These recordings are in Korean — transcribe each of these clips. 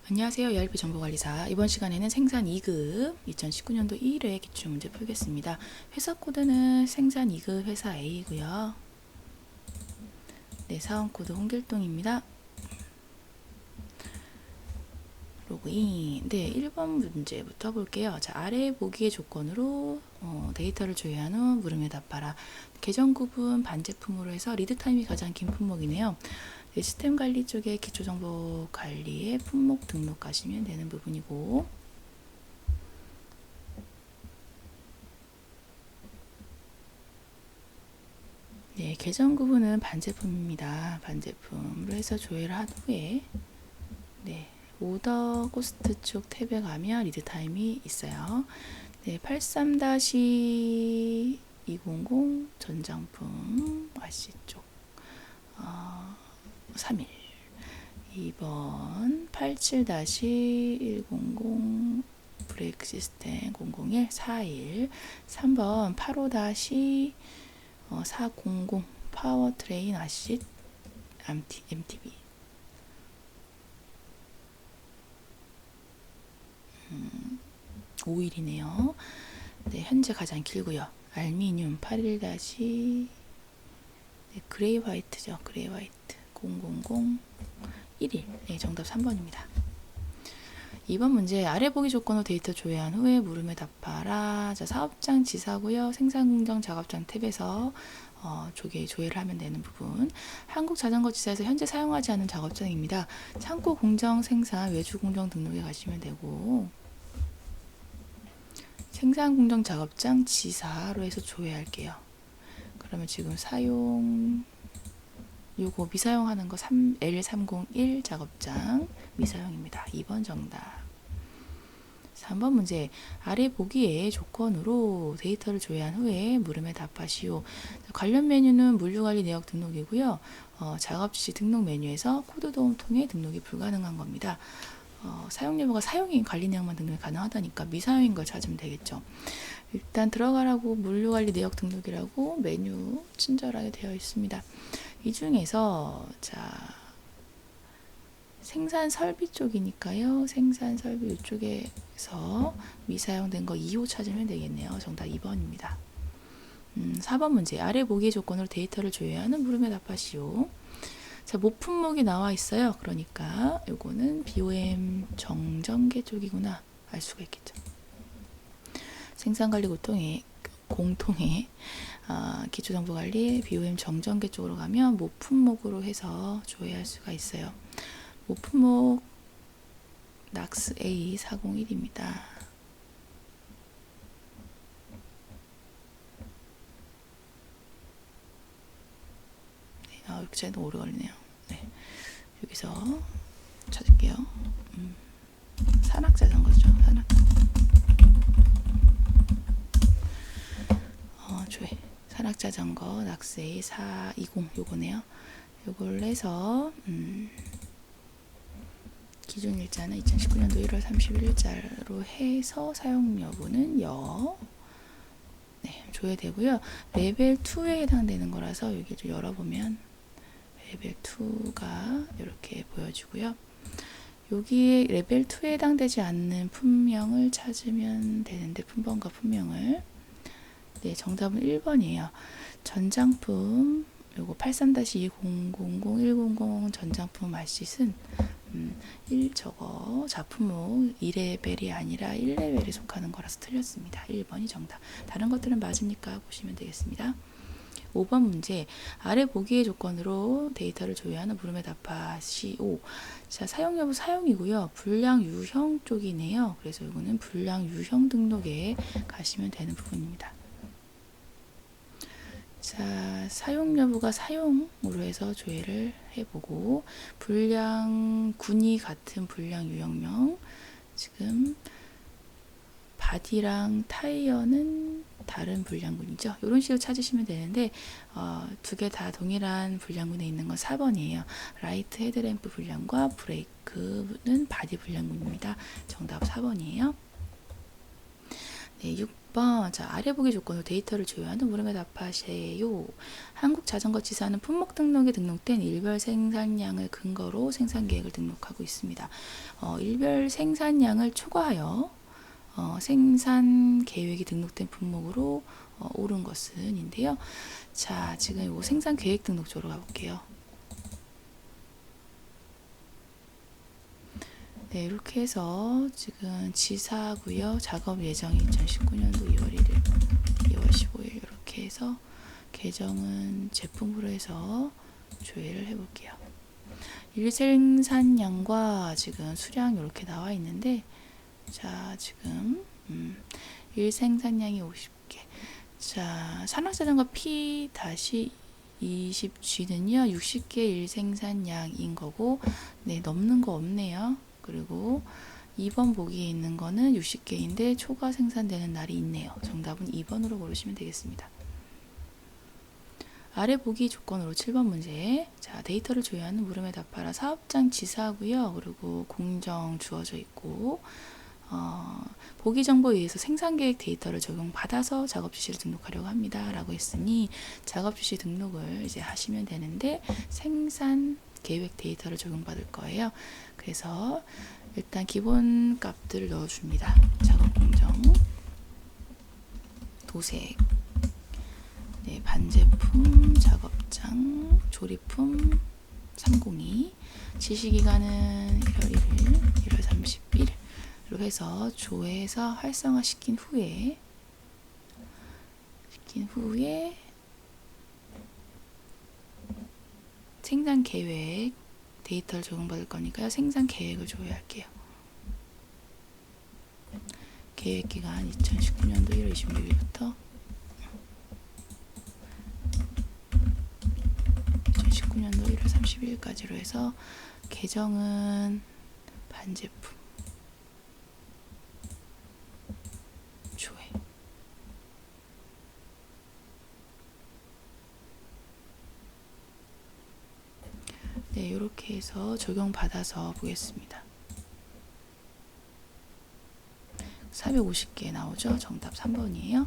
안녕하세요. ERP 정보관리사. 이번 시간에는 생산 2급 2019년도 1회 기출문제 풀겠습니다. 회사 코드는 생산 2급 회사 A이고요. 네, 사원 코드 홍길동입니다. 로그인. 네, 1번 문제부터 볼게요. 자, 아래 보기의 조건으로 데이터를 조회한 후 물음에 답하라. 계정 구분 반제품으로 해서 리드 타임이 가장 긴 품목이네요. 네, 시스템 관리 쪽에 기초정보 관리에 품목 등록하시면 되는 부분이고, 네, 계정 구분은 반제품입니다. 반제품으로 해서 조회를 한 후에, 네, 오더 코스트 쪽 탭에 가면 리드 타임이 있어요. 네, 83-200 전장품 RC 쪽 3일. 2번 87-100 브레이크 시스템 001 4일. 3번 85-400 파워트레인 아시트 MTB 5일이네요. 네, 현재 가장 길고요. 알미늄 81- 네, 그레이 화이트죠. 그레이 화이트 000 1일. 네, 정답 3번입니다. 2번 문제 아래 보기 조건으로 데이터 조회한 후에 물음에 답하라. 자, 사업장 지사고요. 생산공정 작업장 탭에서 조회를 하면 되는 부분. 한국자전거지사에서 현재 사용하지 않는 작업장입니다. 창고 공정 생산 외주 공정 등록에 가시면 되고, 생산공정 작업장 지사로 해서 조회할게요. 그러면 지금 사용 요거 미사용하는 거 L301 작업장 미사용입니다. 2번 정답. 3번 문제 아래 보기의 조건으로 데이터를 조회한 후에 물음에 답하시오. 관련 메뉴는 물류관리 내역 등록이고요. 작업시 등록 메뉴에서 코드 도움 통해 등록이 불가능한 겁니다. 사용 여부가 사용인 관리 내역만 등록이 가능하다니까 미사용인 걸 찾으면 되겠죠. 일단 들어가라고 물류관리 내역 등록이라고 메뉴 친절하게 되어 있습니다. 이 중에서 자, 생산 설비 쪽이니까요. 생산 설비 이쪽에서 미사용된 거 2호 찾으면 되겠네요. 정답 2번입니다. 4번 문제 아래 보기의 조건으로 데이터를 조회하는 물음에 답하시오. 자, 모품목이 나와 있어요. 그러니까 요거는 BOM 정전계 쪽이구나 알 수가 있겠죠. 생산관리 공통의 기초정보관리 BOM 정전계 쪽으로 가면 모품목으로 해서 조회할 수가 있어요. 모품목 낙스 A401입니다. 네, 이렇게 제도 오래 걸리네요. 네, 여기서 찾을게요. 산악자전거죠. 조회. 산악자전거 낙스 A420 요거네요. 요걸 해서 기준 일자는 2019년도 1월 31일자로 해서 사용 여부는 네, 조회되고요. 레벨 2에 해당되는 거라서 여기 좀 열어보면 레벨 2가 이렇게 보여지고요. 여기에 레벨 2에 해당되지 않는 품명을 찾으면 되는데 품번과 품명을 네, 정답은 1번이에요. 전장품 요거 83-2000 전장품 말짓은 저거 자품목 2레벨이 아니라 1레벨에 속하는 거라서 틀렸습니다. 1번이 정답. 다른 것들은 맞으니까 보시면 되겠습니다. 5번 문제 아래 보기의 조건으로 데이터를 조회하는 물음에 답하시오. 자, 사용 여부 사용이고요. 불량 유형 쪽이네요. 그래서 이거는 불량 유형 등록에 가시면 되는 부분입니다. 자, 사용 여부가 사용으로 해서 조회를 해보고 불량 군이 같은 불량 유형명 지금 바디랑 타이어는 다른 불량군이죠. 이런 식으로 찾으시면 되는데 두 개 다 동일한 불량군에 있는 건 4번이에요. 라이트 헤드램프 불량과 브레이크는 바디 불량군입니다. 정답 4번이에요. 네, 6번. 자, 아래 보기 조건으로 데이터를 조회하는 물음에 답하세요. 한국자전거지사는 품목 등록에 등록된 일별 생산량을 근거로 생산 계획을 등록하고 있습니다. 일별 생산량을 초과하여 생산 계획이 등록된 품목으로 옳은 것은인데요. 자, 지금 이 생산 계획 등록 쪽으로 가볼게요. 네, 이렇게 해서 지금 지사고요. 작업 예정이 2019년도 2월 1일, 2월 15일 이렇게 해서 계정은 제품으로 해서 조회를 해볼게요. 일생산량과 지금 수량 이렇게 나와 있는데, 자, 지금 일생산량이 50개. 자, 산악자전거 P-20G는요 60개 일생산량인 거고, 네, 넘는 거 없네요. 그리고 2번 보기에 있는 거는 60개인데 초과 생산되는 날이 있네요. 정답은 2번으로 고르시면 되겠습니다. 아래 보기 조건으로 7번 문제. 자, 데이터를 조회하는 물음에 답하라. 사업장 지사고요. 그리고 공정 주어져 있고, 보기 정보에 의해서 생산계획 데이터를 적용받아서 작업 지시를 등록하려고 합니다. 라고 했으니 작업 지시 등록을 이제 하시면 되는데 생산 계획 데이터를 적용받을 거예요. 그래서 일단 기본 값들을 넣어줍니다. 작업 공정, 도색, 네, 반제품, 작업장, 조립품 302, 지시기간은 1월 1일, 1월 31일로 해서 조회해서 활성화시킨 후에 생산 계획 데이터를 적용받을 거니까요. 생산 계획을 조회할게요. 계획 기간 2019년도 1월 26일부터 2019년도 1월 30일까지로 해서 계정은 반제품 조회. 네, 이렇게 해서 적용받아서 보겠습니다. 450개 나오죠? 정답 3번이에요.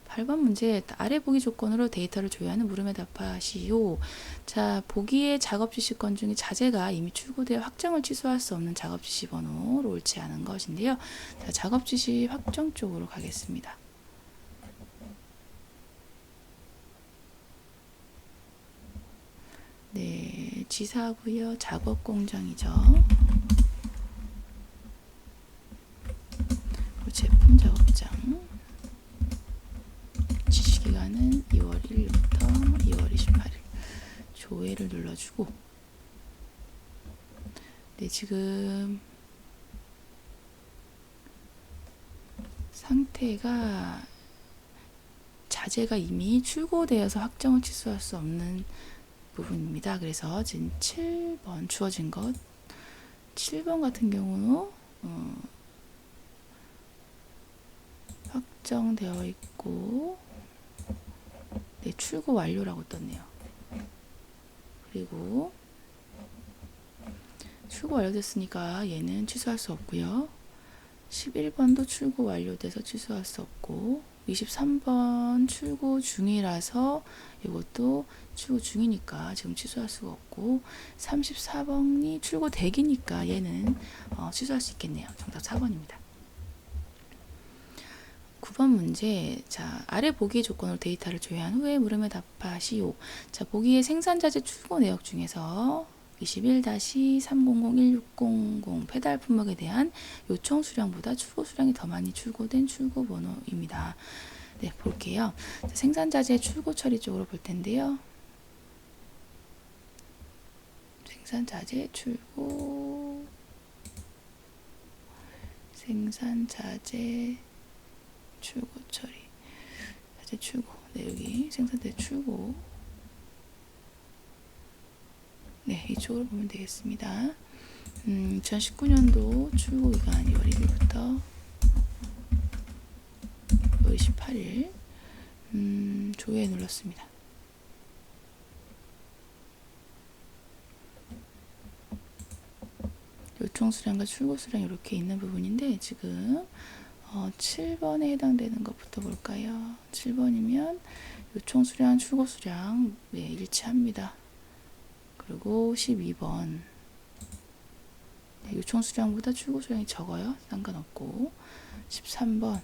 8번 문제. 아래 보기 조건으로 데이터를 조회하는 물음에 답하시오. 자, 보기의 작업 지시건 중에 자재가 이미 출고되어 확정을 취소할 수 없는 작업 지시 번호로 옳지 않은 것인데요. 자, 작업 지시 확정 쪽으로 가겠습니다. 네, 지사고요. 작업 공정이죠. 제품 작업장. 지시기간은 2월 1일부터 2월 28일. 조회를 눌러주고. 네, 지금 상태가 자재가 이미 출고되어서 확정을 취소할 수 없는 부분입니다. 그래서 지금 7번 주어진 것 7번 같은 경우는 확정되어 있고 네, 출고 완료라고 떴네요. 그리고 출고 완료됐으니까 얘는 취소할 수 없고요. 11번도 출고 완료돼서 취소할 수 없고 23번 출고 중이라서 이것도 출고 중이니까 지금 취소할 수가 없고 34번이 출고 대기니까 얘는 취소할 수 있겠네요. 정답 4번입니다. 9번 문제. 자, 아래 보기 조건으로 데이터를 조회한 후에 물음에 답하시오. 자, 보기의 생산자재 출고 내역 중에서 21-300160 페달 품목에 대한 요청 수량보다 출고 수량이 더 많이 출고된 출고 번호입니다. 네, 볼게요. 자, 생산자재 출고 처리 쪽으로 볼 텐데요. 생산자재 출고, 생산자재 출고 처리, 자재 출고. 네, 여기 생산자재 출고. 네, 이쪽으로 보면 되겠습니다. 2019년도 출고 기간 2월 1일부터 2월 28일 조회 눌렀습니다. 요청 수량과 출고 수량 이렇게 있는 부분인데 지금 7번에 해당되는 것부터 볼까요? 7번이면 요청 수량, 출고 수량 일치합니다. 그리고 12번 요청 수량보다 출고 수량이 적어요. 상관없고 13번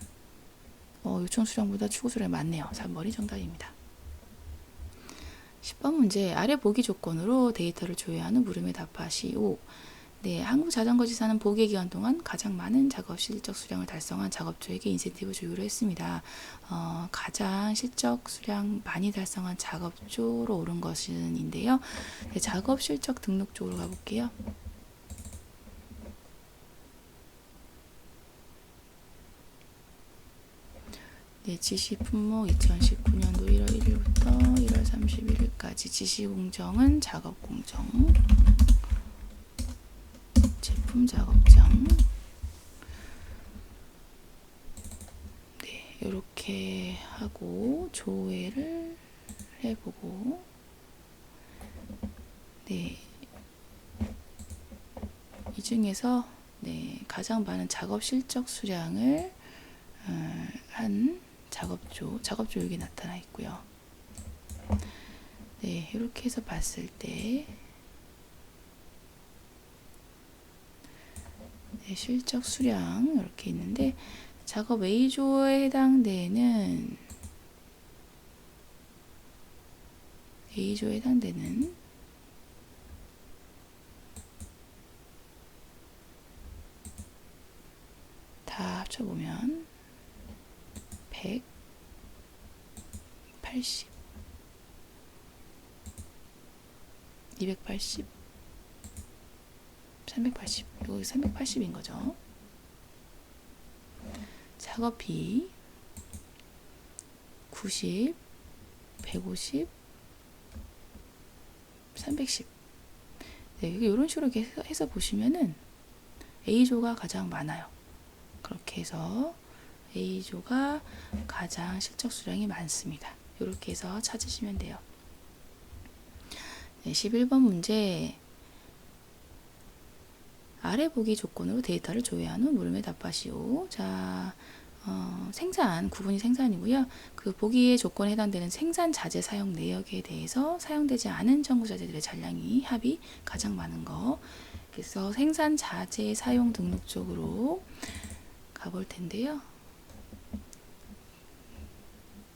요청 수량보다 출고 수량이 많네요. 3번이 정답입니다. 10번 문제 아래 보기 조건으로 데이터를 조회하는 물음에 답하시오. 네, 한국자전거지사는 보기 기간 동안 가장 많은 작업 실적 수량을 달성한 작업주에게 인센티브 조율을 했습니다. 가장 실적 수량 많이 달성한 작업주로 오른 것은인데요. 네, 작업 실적 등록 쪽으로 가볼게요. 네, 지시 품목 2019년도 1월 1일부터 1월 31일까지 지시 공정은 작업 공정, 제품 작업장. 네, 이렇게 하고 조회를 해보고, 네, 이 중에서 가장 많은 작업 실적 수량을 한 작업조 여기 나타나 있고요. 네, 이렇게 해서 봤을 때 실적 수량 이렇게 있는데 작업 A조에 해당되는 다 합쳐보면 180, 280, 380, 여기 380인 거죠. 작업 B 90, 150, 310. 네, 이런 식으로 해서 보시면은 A조가 가장 많아요. 그렇게 해서 A조가 가장 실적 수량이 많습니다. 이렇게 해서 찾으시면 돼요. 네, 11번 문제 아래 보기 조건으로 데이터를 조회한 후 물음에 답하시오. 자, 생산, 구분이 생산이고요. 그 보기의 조건에 해당되는 생산 자재 사용 내역에 대해서 사용되지 않은 청구 자재들의 잔량이 합이 가장 많은 거. 그래서 생산 자재 사용 등록 쪽으로 가볼 텐데요.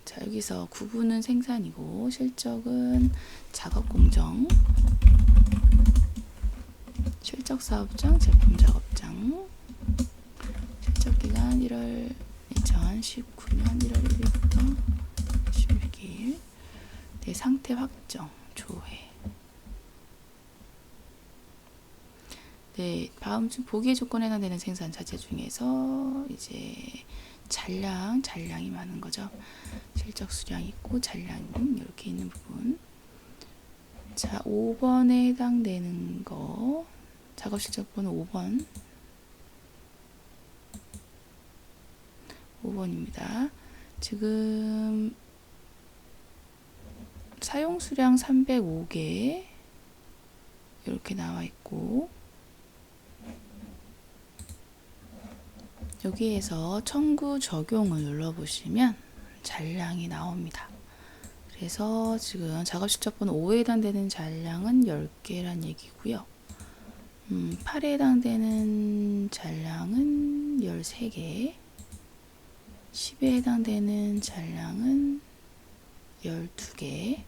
자, 여기서 구분은 생산이고 실적은 작업 공정, 실적 사업장, 제품 작업장. 실적 기간 2019년 1월 1일부터 16일. 네, 상태 확정, 조회. 네, 다음 중 보기의 조건에 해당되는 생산 자재 중에서 이제 잔량이 많은 거죠. 실적 수량 있고 잔량 이렇게 있는 부분. 자, 5번에 해당되는 거 작업 실적 번호 5번입니다. 지금 사용 수량 305개 이렇게 나와 있고 여기에서 청구 적용을 눌러보시면 잔량이 나옵니다. 그래서 지금 작업 실적 번호 5에 해당되는 잔량은 10개란 얘기고요. 8에 해당되는 잔량은 13개, 10에 해당되는 잔량은 12개,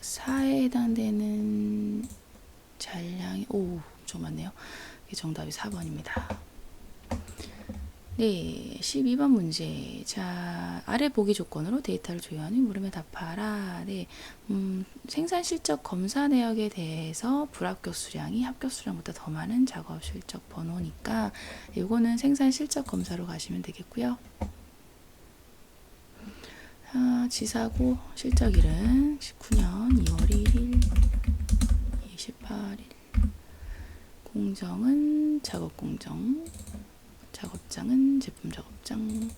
4에 해당되는 잔량이 엄청 많네요. 이게 정답이 4번입니다. 네, 12번 문제. 자, 아래 보기 조건으로 데이터를 조회한 후 물음에 답하라. 네, 생산 실적 검사 내역에 대해서 불합격 수량이 합격 수량보다 더 많은 작업 실적 번호니까 이거는 생산 실적 검사로 가시면 되겠고요. 지사고 실적일은 19년 2월 1일, 28일. 공정은 작업 공정. 작업장은 제품 작업장.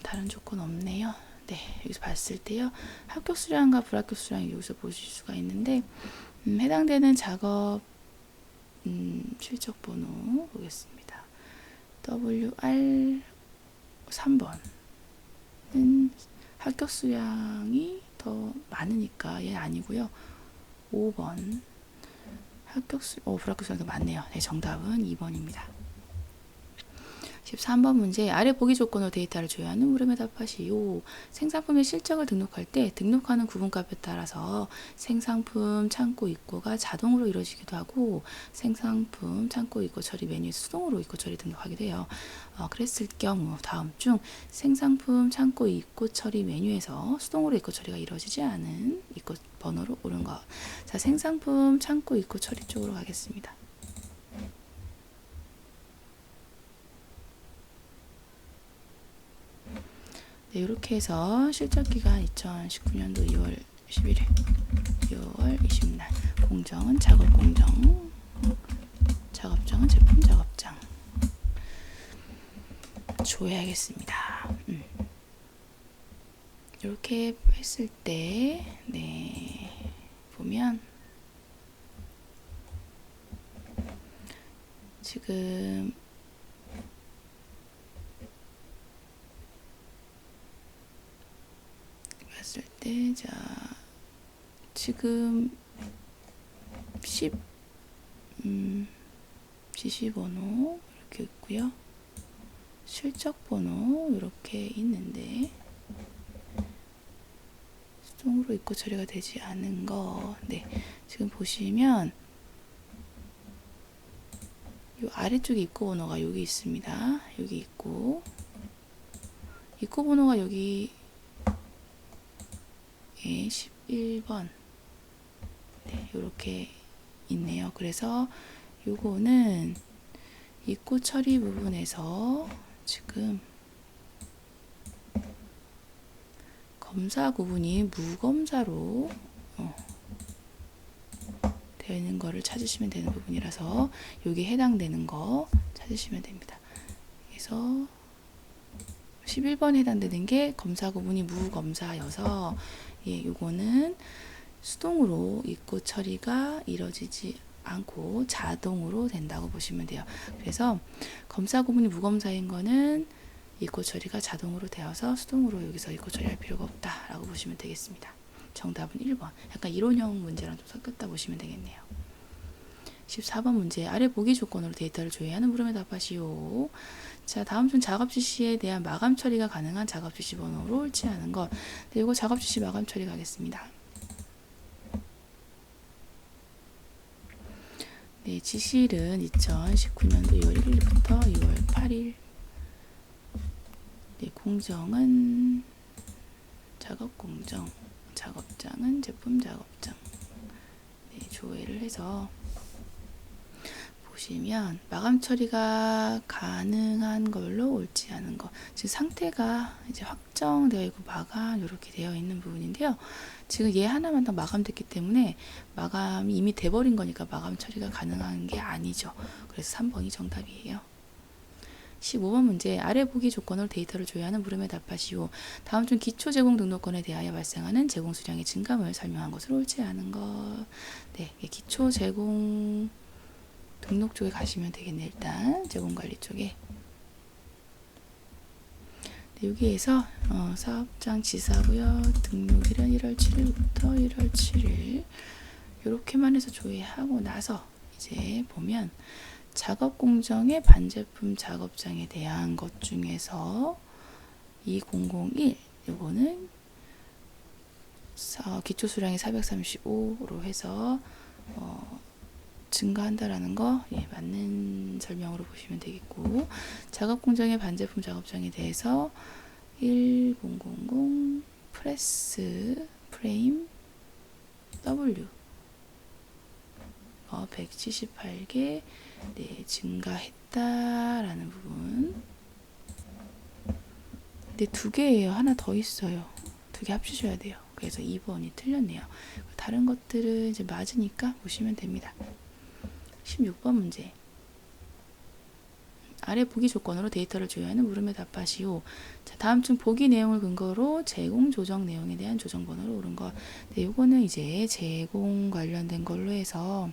다른 조건 없네요. 네, 여기서 봤을 때요. 합격 수량과 불합격 수량 여기서 보실 수가 있는데 해당되는 작업 실적 번호 보겠습니다. WR 3번은 합격 수량이 더 많으니까 얘 아니고요. 5번 불합격 수량이 더 많네요. 네, 정답은 2번입니다. 13번 문제. 아래 보기 조건으로 데이터를 조회하는 물음에 답하시오. 생산품의 실적을 등록할 때 등록하는 구분값에 따라서 생산품 창고 입고가 자동으로 이루어지기도 하고 생산품 창고 입고 처리 메뉴에서 수동으로 입고 처리 등록하게 돼요. 그랬을 경우 다음 중 생산품 창고 입고 처리 메뉴에서 수동으로 입고 처리가 이루어지지 않은 입고 번호로 옳은 것. 자, 생산품 창고 입고 처리 쪽으로 가겠습니다. 네, 이렇게 해서 실적기간 2019년도 2월 11일, 2월 20날, 공정은 작업 공정, 작업장은 제품 작업장. 조회하겠습니다. 이렇게 했을 때, 네, 보면 지금 봤을 때, 자, 지금 지시번호 이렇게 있고요. 실적번호 이렇게 있는데 수동으로 입고 처리가 되지 않은 거. 네, 지금 보시면 이 아래쪽에 입고 번호가 여기 있습니다. 여기 있고 입고 번호가 여기 11번. 네, 이렇게 있네요. 그래서 요거는 입고 처리 부분에서 지금 검사 구분이 무검사로 되어 있는 거를 찾으시면 되는 부분이라서 여기 해당되는 거 찾으시면 됩니다. 그래서 11번에 해당되는 게 검사 구분이 무검사여서 요거는 수동으로 입고 처리가 이루어지지 않고 자동으로 된다고 보시면 돼요. 그래서 검사 구분이 무검사인 거는 입고 처리가 자동으로 되어서 수동으로 여기서 입고 처리할 필요가 없다라고 보시면 되겠습니다. 정답은 1번. 약간 이론형 문제랑 좀 섞였다 보시면 되겠네요. 14번 문제. 아래 보기 조건으로 데이터를 조회하는 물음에 답하시오. 자, 다음 중 작업 지시에 대한 마감 처리가 가능한 작업 지시 번호로 옳지 않은 것. 네, 이거 작업 지시 마감 처리 가겠습니다. 네, 지시일은 2019년도 2월 1일부터 2월 8일. 네, 공정은 작업 공정, 작업장은 제품 작업장. 네, 조회를 해서 보시면 마감 처리가 가능한 걸로 옳지 않은 것. 지금 상태가 이제 확정되어 있고 마감 이렇게 되어 있는 부분인데요. 지금 얘 하나만 더 마감됐기 때문에 마감이 이미 돼버린 거니까 마감 처리가 가능한 게 아니죠. 그래서 3번이 정답이에요. 15번 문제. 아래 보기 조건으로 데이터를 조회하는 물음에 답하시오. 다음 중 기초 제공 등록권에 대하여 발생하는 제공 수량의 증감을 설명한 것으로 옳지 않은 것. 네, 기초 제공 등록 쪽에 가시면 되겠네. 일단 제공관리 쪽에. 네, 여기에서 사업장 지사고요. 등록일은 1월 7일부터 1월 7일 이렇게만 해서 조회하고 나서 이제 보면 작업 공정의 반제품 작업장에 대한 것 중에서 2001 요거는 기초 수량이 435로 해서 증가한다라는 거 맞는 설명으로 보시면 되겠고, 작업 공정의 반제품 작업장에 대해서 1000 프레스 프레임 W 178개 증가했다라는 부분. 근데 2개예요. 하나 더 있어요. 2개 합치셔야 돼요. 그래서 2번이 틀렸네요. 다른 것들은 이제 맞으니까 보시면 됩니다. 16번 문제. 아래 보기 조건으로 데이터를 조회하는 물음에 답하시오. 자, 다음 중 보기 내용을 근거로 제공 조정 내용에 대한 조정 번호로 옳은 것. 네, 요거는 이제 제공 관련된 걸로 해서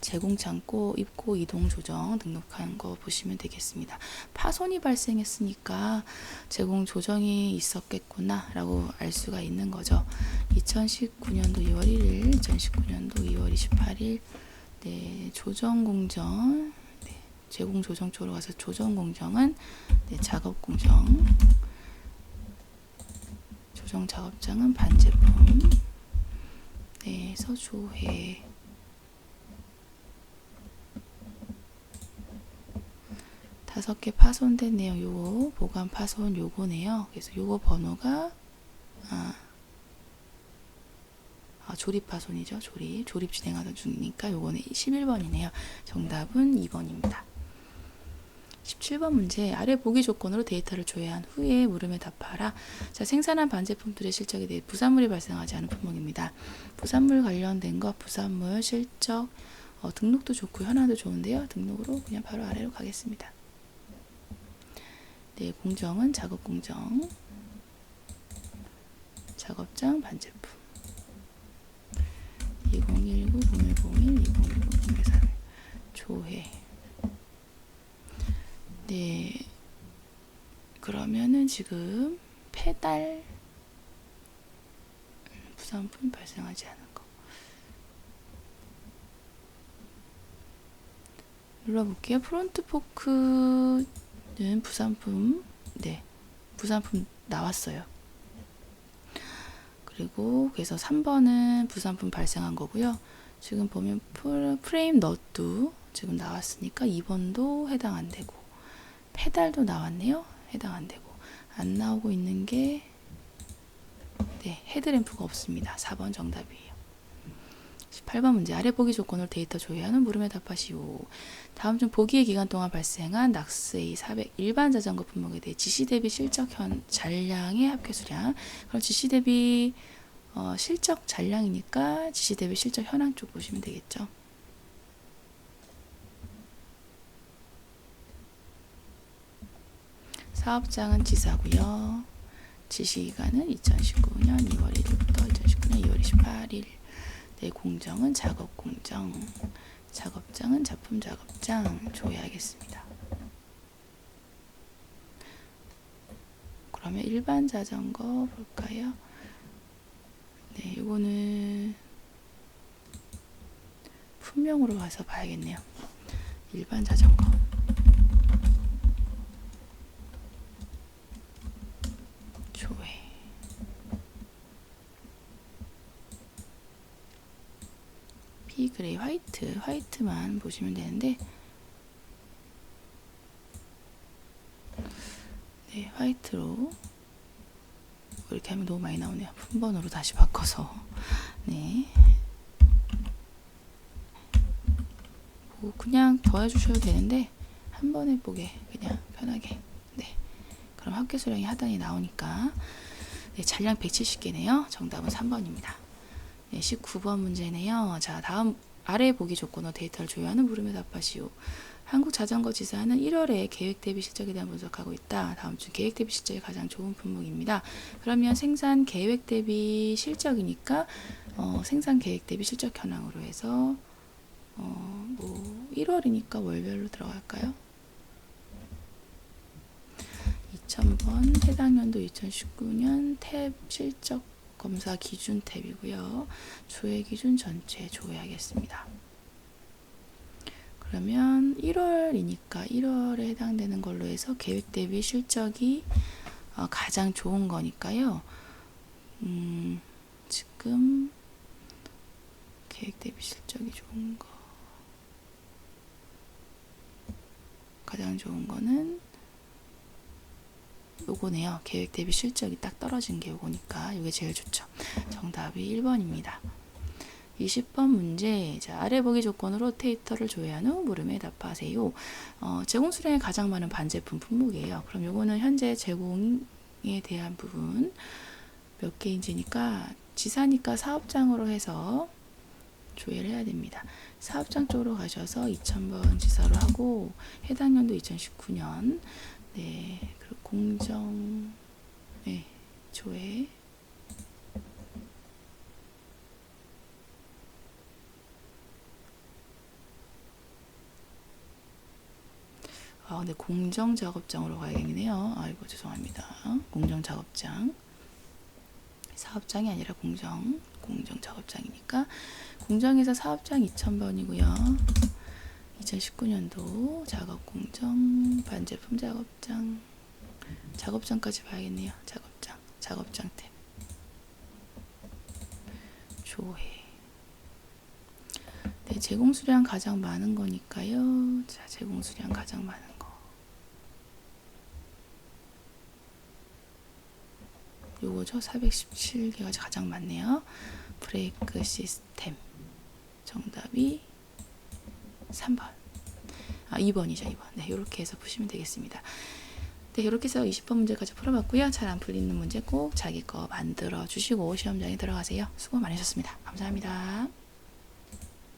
제공창고 입고 이동 조정 등록한 거 보시면 되겠습니다. 파손이 발생했으니까 제공 조정이 있었겠구나 라고 알 수가 있는 거죠. 2019년도 2월 1일, 2019년도 2월 28일 네, 조정 공정 네, 제공 조정 쪽으로 가서 조정 공정은 네, 작업 공정 조정 작업장은 반제품 내에서 조회 5개 파손된 내용 요거 보관 파손 요거네요. 그래서 요거 번호가 조립 파손이죠. 조립 진행하던 중이니까 요거는 11번이네요. 정답은 2번입니다. 17번 문제 아래 보기 조건으로 데이터를 조회한 후에 물음에 답하라. 자, 생산한 반제품들의 실적에 대해 부산물이 발생하지 않은 품목입니다. 부산물 관련된 거 부산물 실적 등록도 좋고 현황도 좋은데요. 등록으로 그냥 바로 아래로 가겠습니다. 네, 공정은 작업 공정 작업장 반제품 2019 0101 2019 0131 조회 네 그러면은 지금 페달 부산품 발생하지 않은 거 눌러볼게요. 프론트 포크는 부산품 네 부산품 나왔어요. 그리고 그래서 3번은 부산품 발생한 거고요. 지금 보면 프레임 넛도 지금 나왔으니까 2번도 해당 안 되고 페달도 나왔네요. 해당 안 되고 안 나오고 있는 게 네, 헤드램프가 없습니다. 4번 정답이에요. 18번 문제 아래 보기 조건으로 데이터 조회하는 물음에 답하시오. 다음 중 보기의 기간 동안 발생한 낙스A 400 일반 자전거 품목에 대해 지시 대비 실적 잔량의 합계 수량. 그럼 지시 대비 실적 잔량이니까 지시 대비 실적 현황 쪽 보시면 되겠죠. 사업장은 지사고요. 지시기간은 2019년 2월 1일부터 2019년 2월 28일. 네, 공정은 작업 공정, 작업장은 작품 작업장 조회하겠습니다. 그러면 일반 자전거 볼까요? 네, 이거는 품명으로 가서 봐야겠네요. 일반 자전거. 조회. 그레이 화이트만 보시면 되는데 네, 화이트로 이렇게 하면 너무 많이 나오네요. 품번호로 다시 바꿔서 네, 뭐 그냥 더해주셔도 되는데 한 번에 보게 그냥 편하게 네, 그럼 합계 수량이 하단에 나오니까 네, 잔량 170개네요. 정답은 3번입니다. 네, 19번 문제네요. 자, 다음 아래 보기 조건으로 데이터를 조회하는 물음에 답하시오. 한국자전거지사는 1월에 계획 대비 실적에 대한 분석하고 있다. 다음 중 계획 대비 실적이 가장 좋은 품목입니다. 그러면 생산 계획 대비 실적이니까 생산 계획 대비 실적 현황으로 해서 뭐 1월이니까 월별로 들어갈까요? 2000번 해당 연도 2019년 탭 실적 검사 기준 탭이고요. 조회 기준 전체 조회하겠습니다. 그러면 1월이니까 1월에 해당되는 걸로 해서 계획 대비 실적이 가장 좋은 거니까요. 지금 계획 대비 실적이 좋은 거 가장 좋은 거는 요거네요. 계획 대비 실적이 딱 떨어진 게 요거니까 요게 제일 좋죠. 정답이 1번입니다. 20번 문제. 자, 아래 보기 조건으로 데이터를 조회한 후 물음에 답하세요. 제공 수량이 가장 많은 반제품 품목이에요. 그럼 요거는 현재 제공에 대한 부분 몇 개인지니까 지사니까 사업장으로 해서 조회를 해야 됩니다. 사업장 쪽으로 가셔서 2000번 지사로 하고 해당 연도 2019년 네, 그리고 공정 네, 조회 아, 근데 공정 작업장으로 가야겠네요. 아이고, 죄송합니다. 공정 작업장. 사업장이 아니라 공정 작업장이니까 공정에서 사업장 2000번이고요. 2019년도 작업 공정 반제품 작업장까지 봐야겠네요. 작업장 탭 조회. 네, 제공 수량 가장 많은 거니까요. 자, 제공 수량 가장 많은 거. 요거죠. 417개가 가장 많네요. 브레이크 시스템. 정답이 3번. 아, 2번이죠, 2번. 네, 이렇게 해서 푸시면 되겠습니다. 네, 이렇게 해서 20번 문제까지 풀어봤고요. 잘 안 풀리는 문제 꼭 자기 거 만들어 주시고 시험장에 들어가세요. 수고 많으셨습니다. 감사합니다.